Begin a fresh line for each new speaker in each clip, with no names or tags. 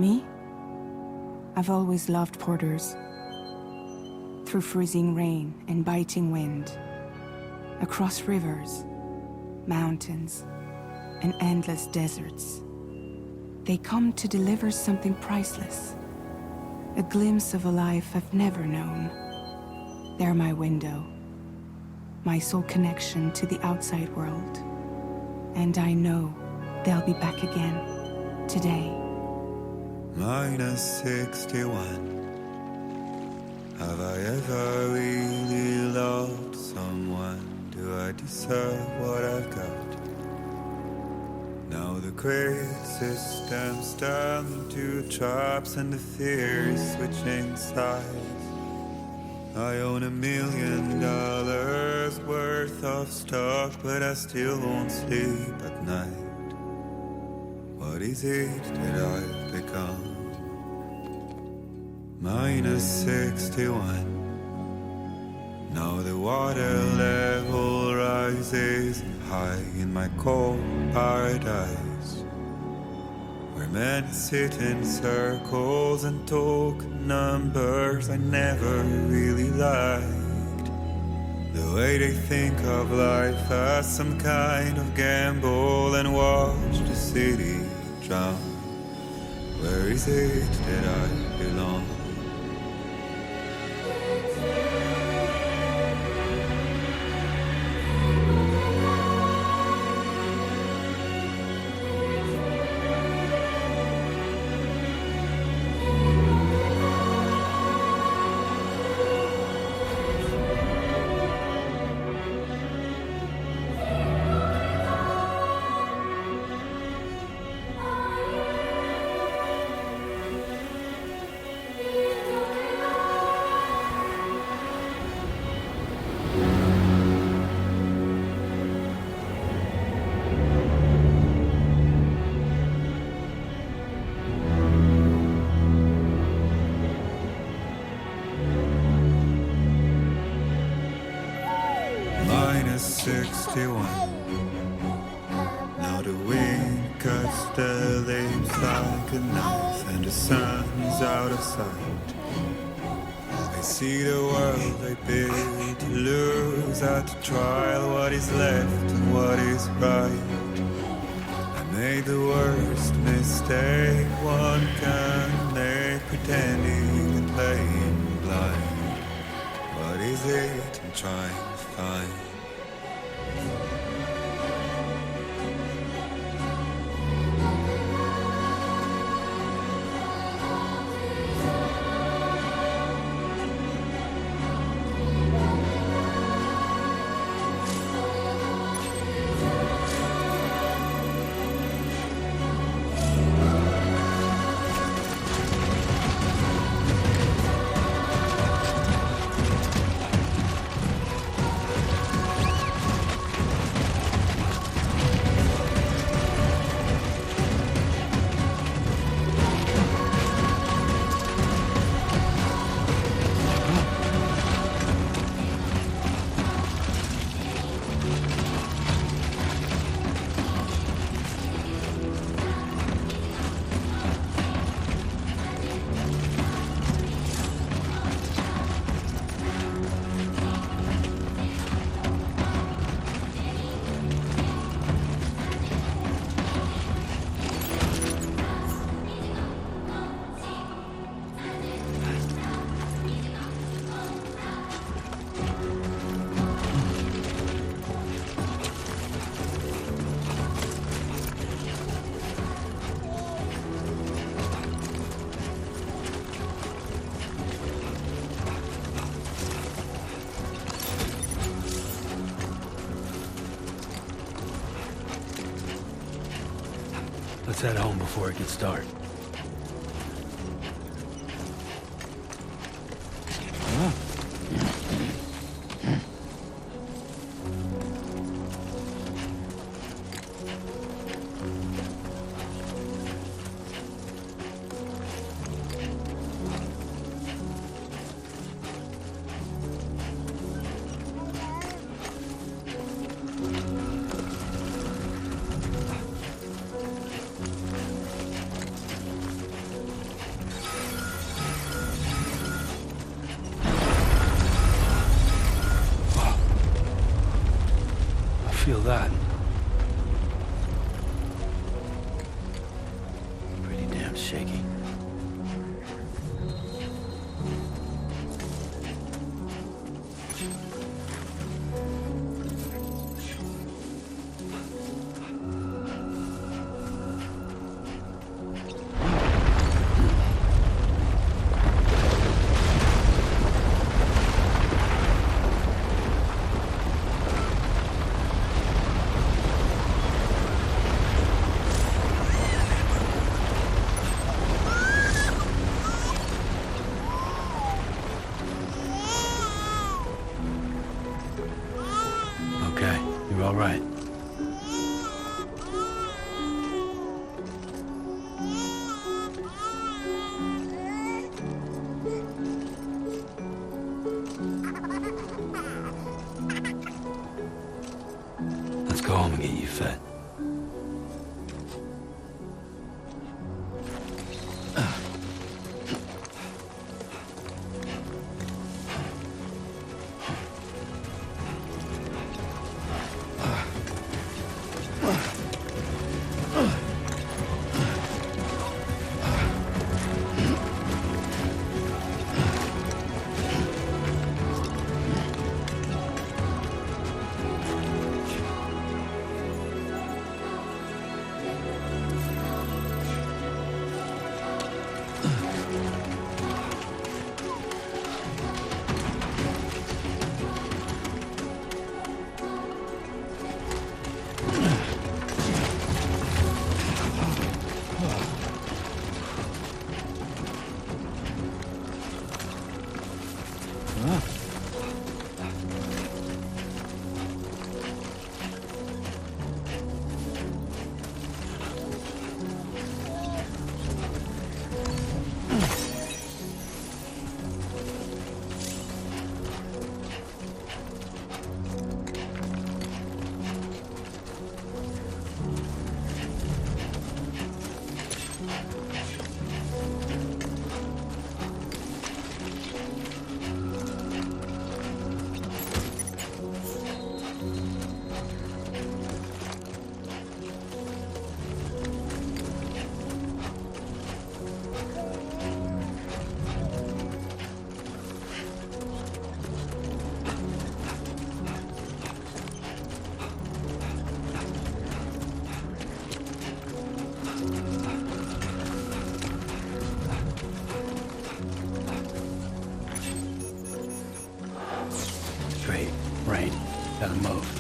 Me? I've always loved porters. Through freezing rain and biting wind, across rivers, mountains, and endless deserts. They come to deliver something priceless, a glimpse of a life I've never known. They're my window, my sole connection to the outside world. And I know they'll be back again, today.
-61. Have I ever really loved someone? Do I deserve what I've got? Now the great system's turned into traps and the fear is switching sides. I own $1 million worth of stock, but I still won't sleep at night. What is it that I've become? -61. Now the water level rises high in my cold paradise, where men sit in circles and talk numbers I never really liked. The way they think of life as some kind of gamble and watch the city drown. Where is it that I belong? -61. Now the wind cuts the leaves like a knife and the sun's out of sight. I see the world I bid to lose at the trial, what is left and what is right. I made the worst mistake one can make, pretending and playing blind. What is it I'm trying to find?
Let's head home before it gets dark. feel that? Pretty damn shaky. Okay, you're all right. Let's go home and get you fed. Great. Rain. Gotta move.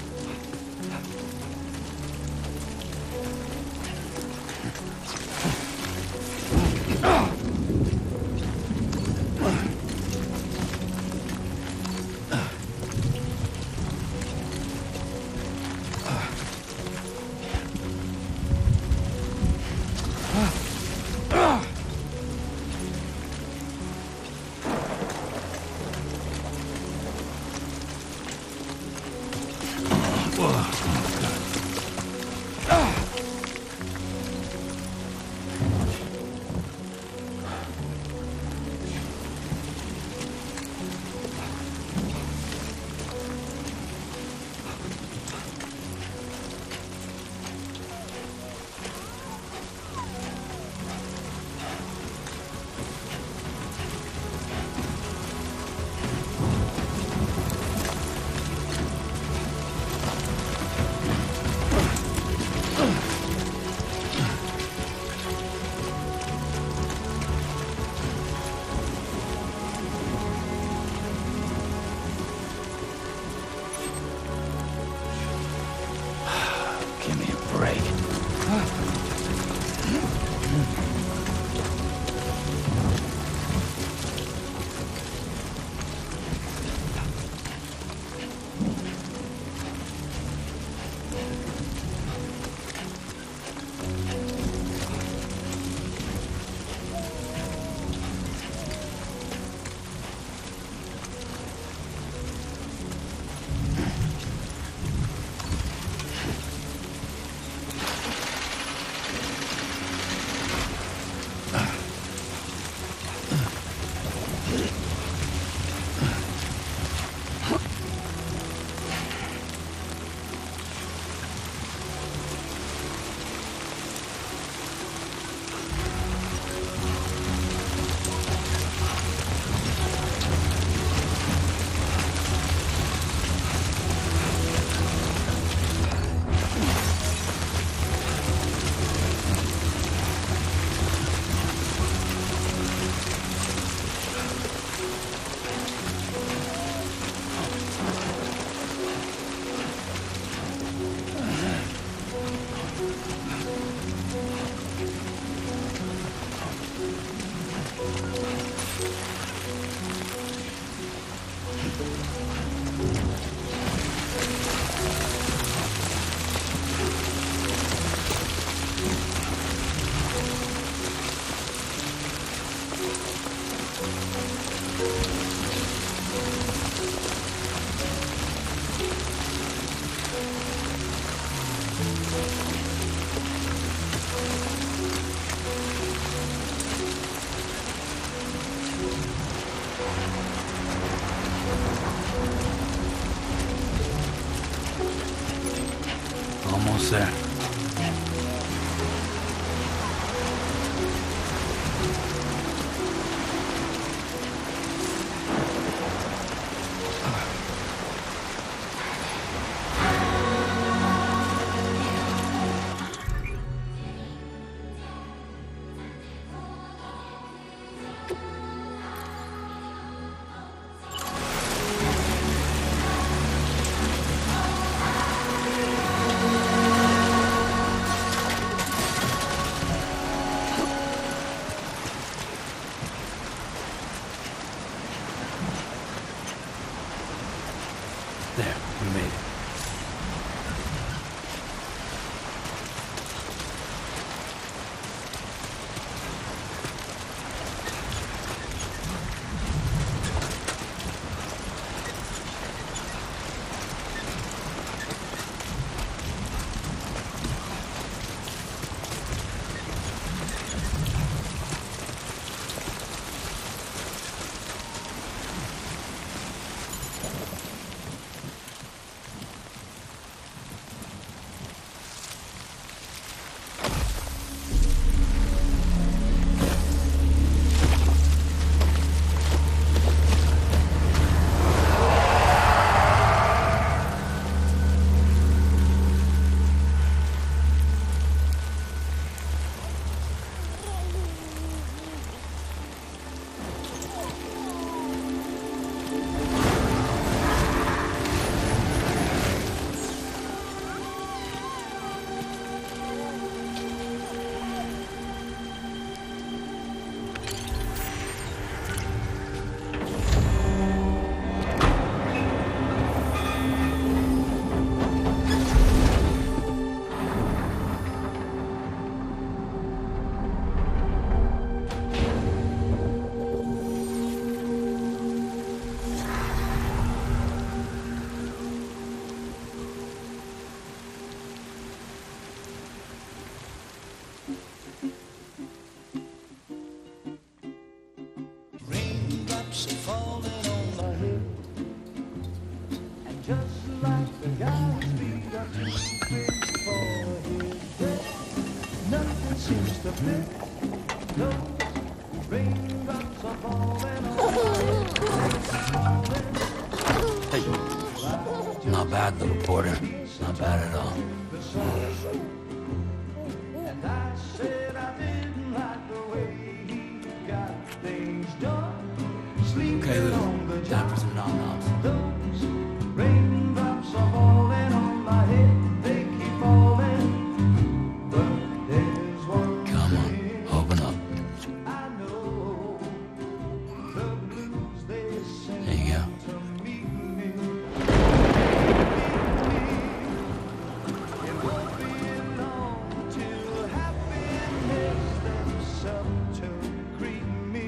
Almost there. There, we made it.
Raindrops are falling on my head, and just like the guy's feet are too big for his bed, nothing seems to fit. Those raindrops are falling on my head.
Hey. Not bad, little porter. Not bad at all.
And I said I didn't like the way he got things done.
Okay, Lou. Time for some nom-noms.
Those raindrops are falling on my head, they keep falling. But there's one
Come on,
thing
open up.
I know, the blues they sing
There you go.
to meet me. It won't be long till happiness steps up to greet me.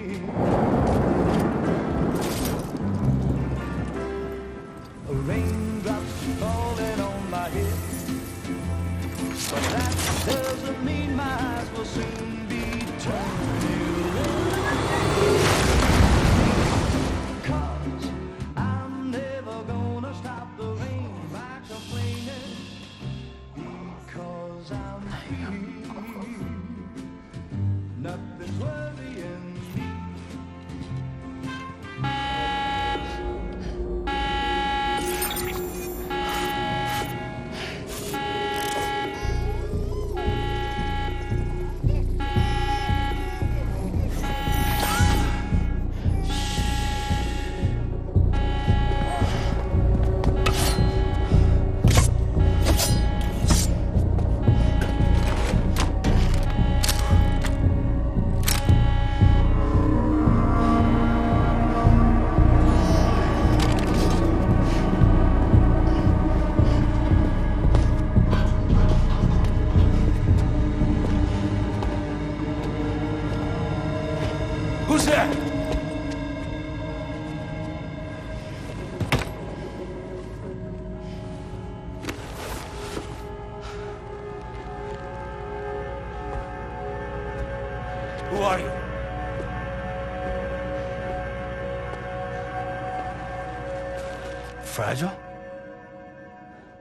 Who's there? Who are you? Fragile?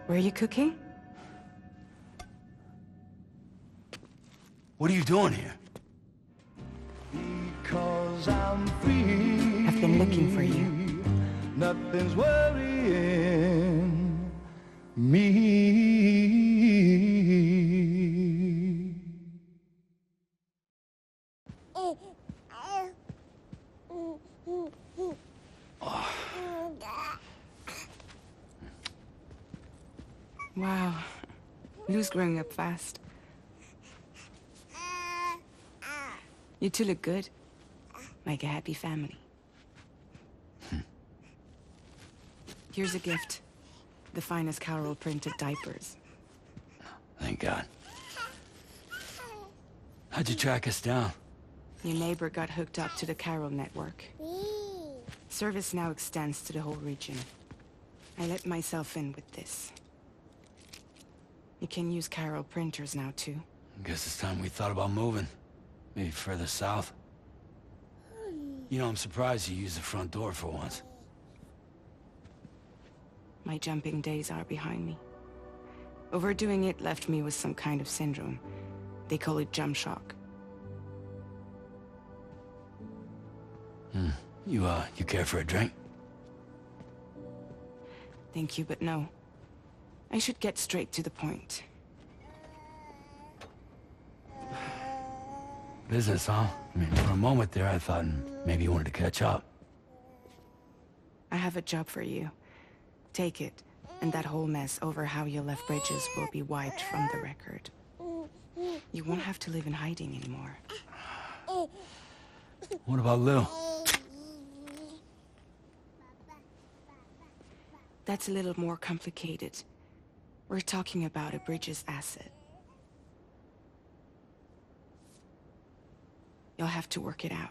Were you cooking?
What are you doing here?
Because I'm free.
I've been looking for you.
Nothing's worrying me.
Wow. Lou's growing up fast. You two look good. Like a happy family. Here's a gift. The finest Carol printed diapers.
Thank God. How'd you track us down?
Your neighbor got hooked up to the Carol network. Service now extends to the whole region. I let myself in with this. You can use Carol printers now, too.
Guess it's time we thought about moving. Maybe further south. You know, I'm surprised you used the front door for once.
My jumping days are behind me. Overdoing it left me with some kind of syndrome. They call it jump shock.
You care for a drink?
Thank you, but no. I should get straight to the point.
Business, huh? I mean, for a moment there, I thought maybe you wanted to catch up.
I have a job for you. Take it, and that whole mess over how you left Bridges will be wiped from the record. You won't have to live in hiding anymore.
What about Lou?
That's a little more complicated. We're talking about a Bridges asset. You'll have to work it out.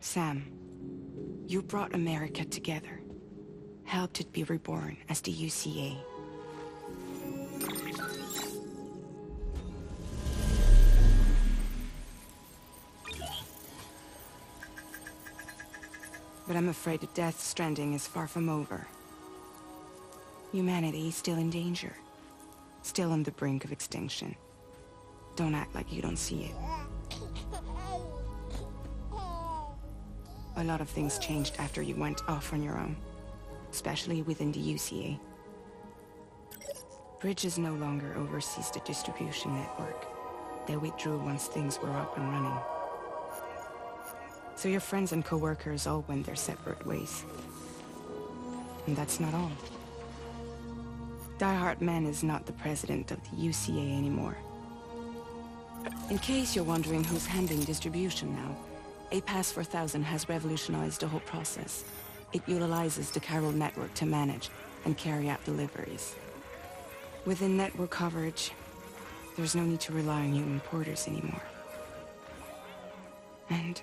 Sam, you brought America together. Helped it be reborn as the UCA. But I'm afraid that Death Stranding is far from over. Humanity is still in danger. Still on the brink of extinction. Don't act like you don't see it. A lot of things changed after you went off on your own. Especially within the UCA. Bridges no longer oversees the distribution network. They withdrew once things were up and running. So your friends and co-workers all went their separate ways. And that's not all. Die Hard Man is not the president of the UCA anymore. In case you're wondering who's handling distribution now, A Pass 4000 has revolutionized the whole process. It utilizes the Carol network to manage and carry out deliveries. Within network coverage, there's no need to rely on human porters anymore. And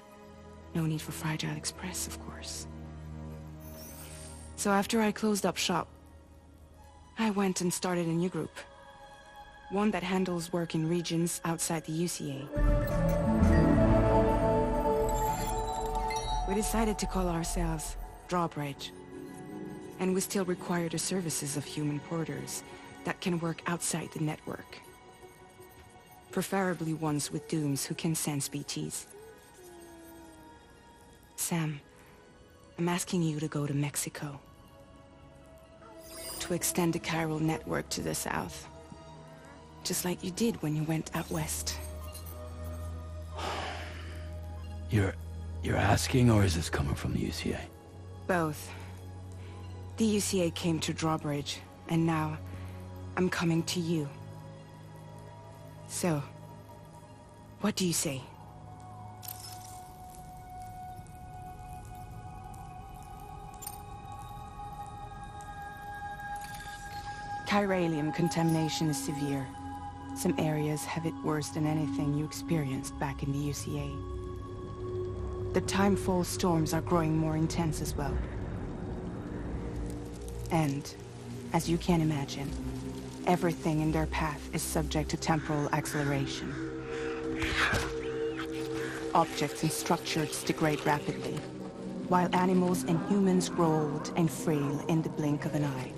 no need for Fragile Express, of course. So after I closed up shop, I went and started a new group. One that handles work in regions outside the UCA. We decided to call ourselves Drawbridge. And we still require the services of human porters that can work outside the network. Preferably ones with dooms who can sense BTs. Sam, I'm asking you to go to Mexico. To extend the Carol network to the south. Just like you did when you went out west.
You're asking, or is this coming from the UCA?
Both. The UCA came to Drawbridge, and now I'm coming to you. So, what do you say? Chiralium contamination is severe. some areas have it worse than anything you experienced back in the UCA. The timefall storms are growing more intense as well. And, as you can imagine, everything in their path is subject to temporal acceleration. Objects and structures degrade rapidly, while animals and humans grow old and frail in the blink of an eye.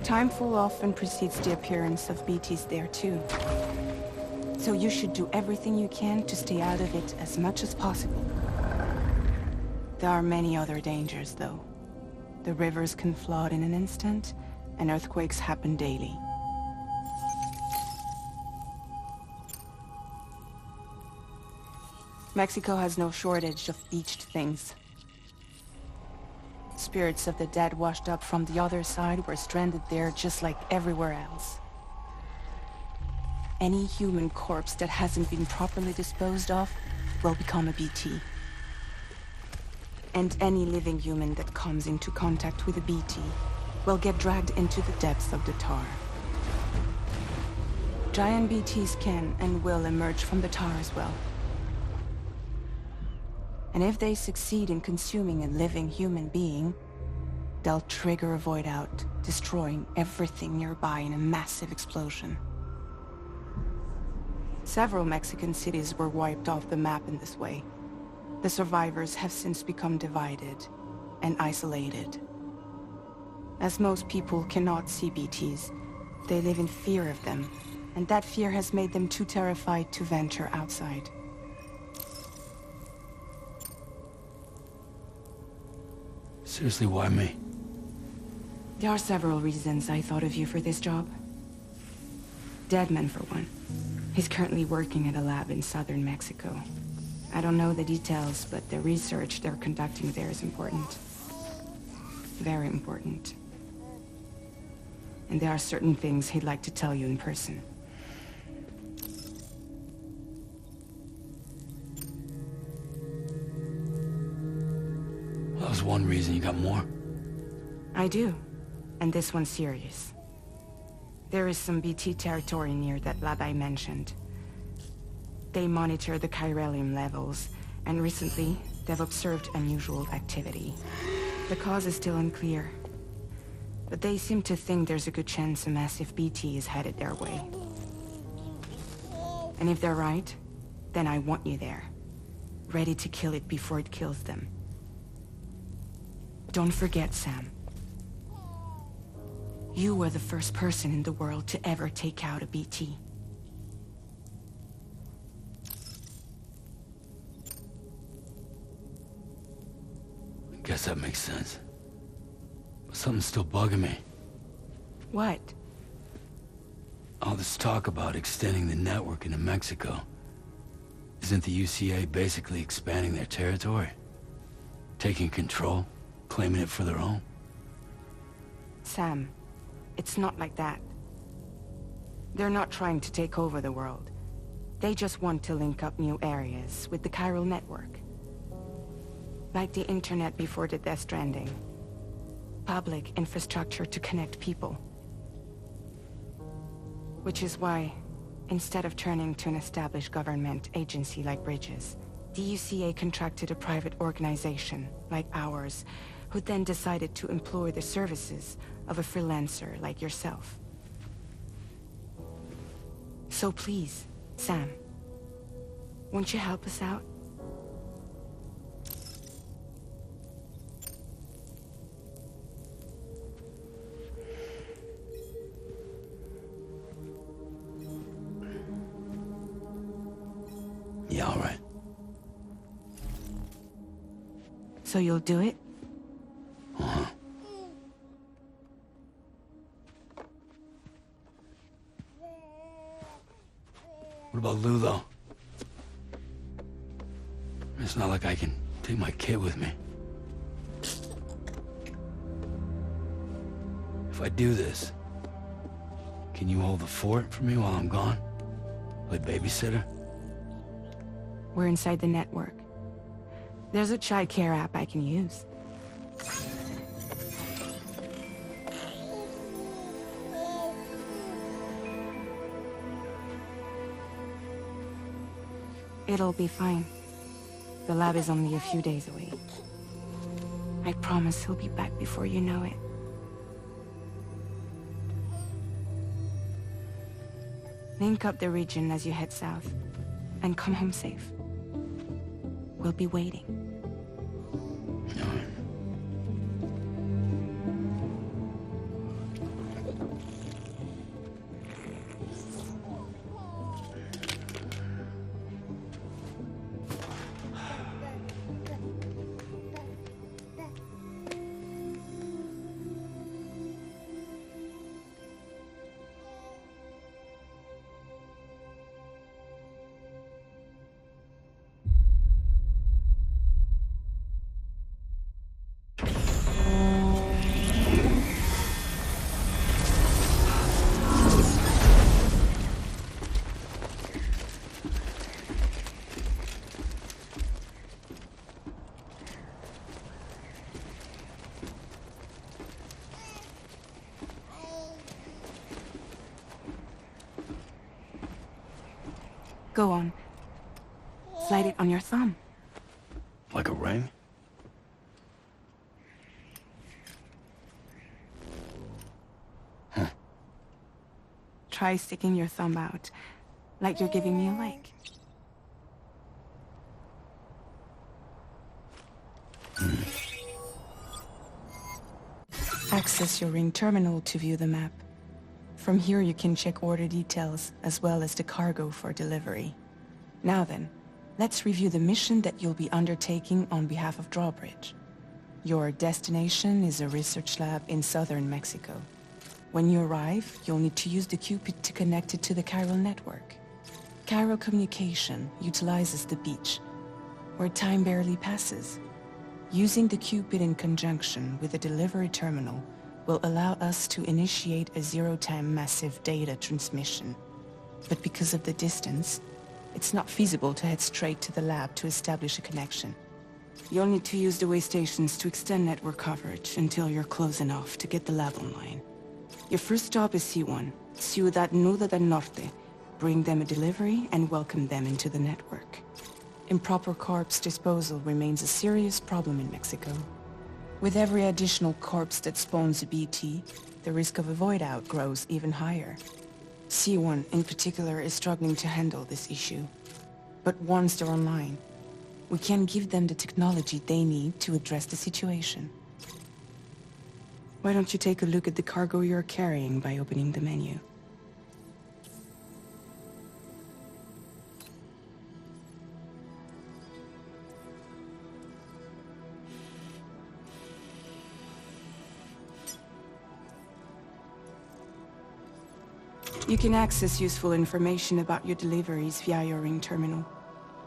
Timefall often precedes the appearance of BTs there too. So you should do everything you can to stay out of it as much as possible. There are many other dangers though. The rivers can flood in an instant, and earthquakes happen daily. Mexico has no shortage of beached things. Spirits of the dead washed up from the other side were stranded there just like everywhere else. Any human corpse that hasn't been properly disposed of will become a BT. And any living human that comes into contact with a BT will get dragged into the depths of the tar. Giant BTs can and will emerge from the tar as well. And if they succeed in consuming a living human being, they'll trigger a void out, destroying everything nearby in a massive explosion. Several Mexican cities were wiped off the map in this way. The survivors have since become divided and isolated. As most people cannot see BTs, they live in fear of them, and that fear has made them too terrified to venture outside.
Seriously, why me?
There are several reasons I thought of you for this job. Deadman, for one. He's currently working at a lab in southern Mexico. I don't know the details, but the research they're conducting there is important. Very important. And there are certain things he'd like to tell you in person.
That was one reason. You got more?
I do. And this one's serious. There is some BT territory near that lab I mentioned. They monitor the chiralium levels, and recently, they've observed unusual activity. The cause is still unclear, but they seem to think there's a good chance a massive BT is headed their way. And if they're right, then I want you there, ready to kill it before it kills them. Don't forget, Sam. You were the first person in the world to ever take out a BT.
Guess that makes sense. But something's still bugging me.
What?
All this talk about extending the network into Mexico. Isn't the UCA basically expanding their territory? Taking control? Claiming it for their own?
Sam, it's not like that. They're not trying to take over the world. They just want to link up new areas with the chiral network. Like the internet before the Death Stranding. Public infrastructure to connect people. Which is why, instead of turning to an established government agency like Bridges, the UCA contracted a private organization, like ours, who then decided to employ the services of a freelancer like yourself. So please, Sam, won't you help us out?
Yeah, all right.
So you'll do it?
Uh-huh. What about Lou, though? It's not like I can take my kid with me. If I do this, can you hold the fort for me while I'm gone? Play babysitter?
We're inside the network. There's a child care app I can use. It'll be fine. The lab is only a few days away. I promise he'll be back before you know it. Link up the region as you head south, and come home safe. We'll be waiting. Go on. Slide it on your thumb.
Like a ring?
Try sticking your thumb out, like you're giving me a like. Access your ring terminal to view the map. From here you can check order details, as well as the cargo for delivery. Now then, let's review the mission that you'll be undertaking on behalf of Drawbridge. Your destination is a research lab in southern Mexico. When you arrive, you'll need to use the Cupid to connect it to the chiral network. Chiral communication utilizes the beach, where time barely passes. Using the Cupid in conjunction with the delivery terminal will allow us to initiate a zero-time massive data transmission. But because of the distance, it's not feasible to head straight to the lab to establish a connection. You'll need to use the way stations to extend network coverage until you're close enough to get the lab online. Your first stop is C1, Ciudad Nuda del Norte. Bring them a delivery and welcome them into the network. Improper corpse disposal remains a serious problem in Mexico. With every additional corpse that spawns a BT, the risk of a void-out grows even higher. C1 in particular is struggling to handle this issue. But once they're online, we can give them the technology they need to address the situation. Why don't you take a look at the cargo you're carrying by opening the menu? You can access useful information about your deliveries via your ring terminal.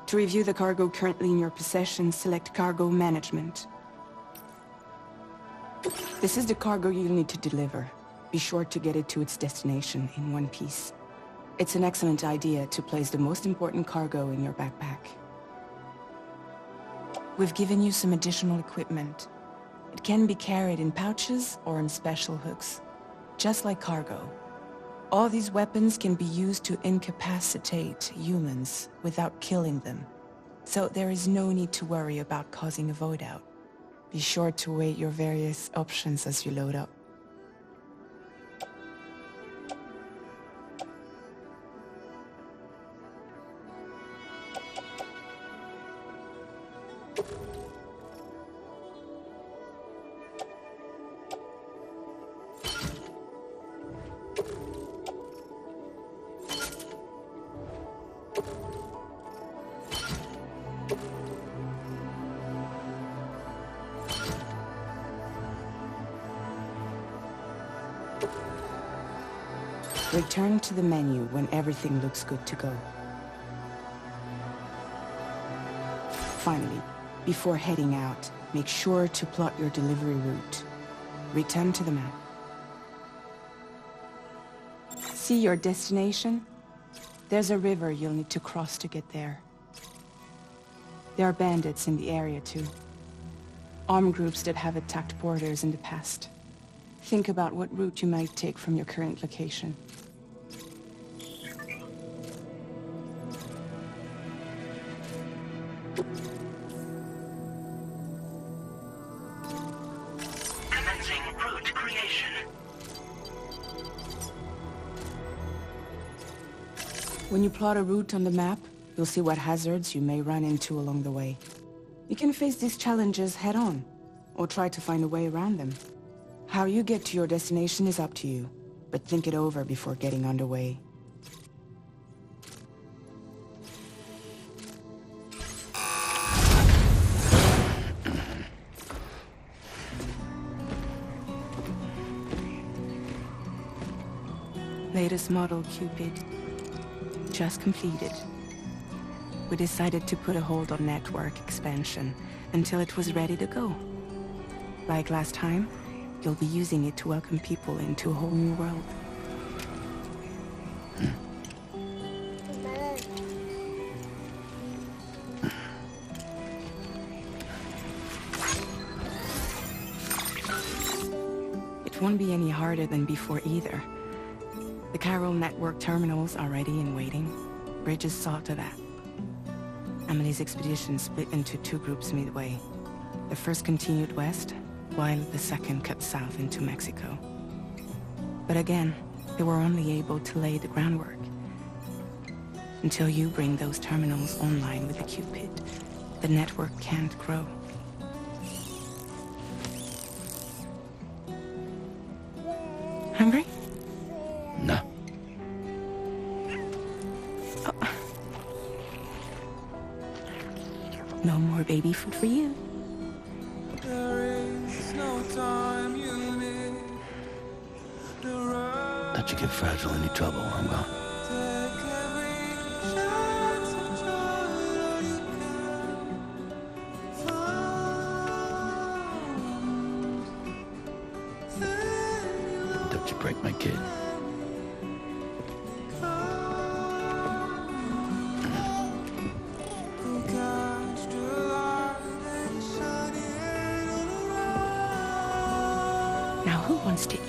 To review the cargo currently in your possession, select Cargo Management. This is the cargo you'll need to deliver. Be sure to get it to its destination in one piece. It's an excellent idea to place the most important cargo in your backpack. We've given you some additional equipment. It can be carried in pouches or in special hooks, just like cargo. All these weapons can be used to incapacitate humans without killing them. So there is no need to worry about causing a void out. Be sure to weigh your various options as you load up. Return to the menu when everything looks good to go. Finally, before heading out, make sure to plot your delivery route. Return to the map. See your destination? There's a river you'll need to cross to get there. There are bandits in the area too. Armed groups that have attacked borders in the past. Think about what route you might take from your current location.
Commencing route creation.
When you plot a route on the map, you'll see what hazards you may run into along the way. You can face these challenges head-on, or try to find a way around them. How you get to your destination is up to you, but think it over before getting underway. Latest model Cupid. Just completed. We decided to put a hold on network expansion until it was ready to go. Like last time, you'll be using it to welcome people into a whole new world. It won't be any harder than before either. The Chiral network terminals are ready and waiting. Bridges saw to that. Emily's expedition split into two groups midway. The first continued west, while the second cut south into Mexico. But again, they were only able to lay the groundwork. Until you bring those terminals online with the Cupid, the network can't grow. Hungry?
No.
No more baby food for you.
Let you get fragile any trouble, I will. Don't you break my kid.
Now who wants to eat?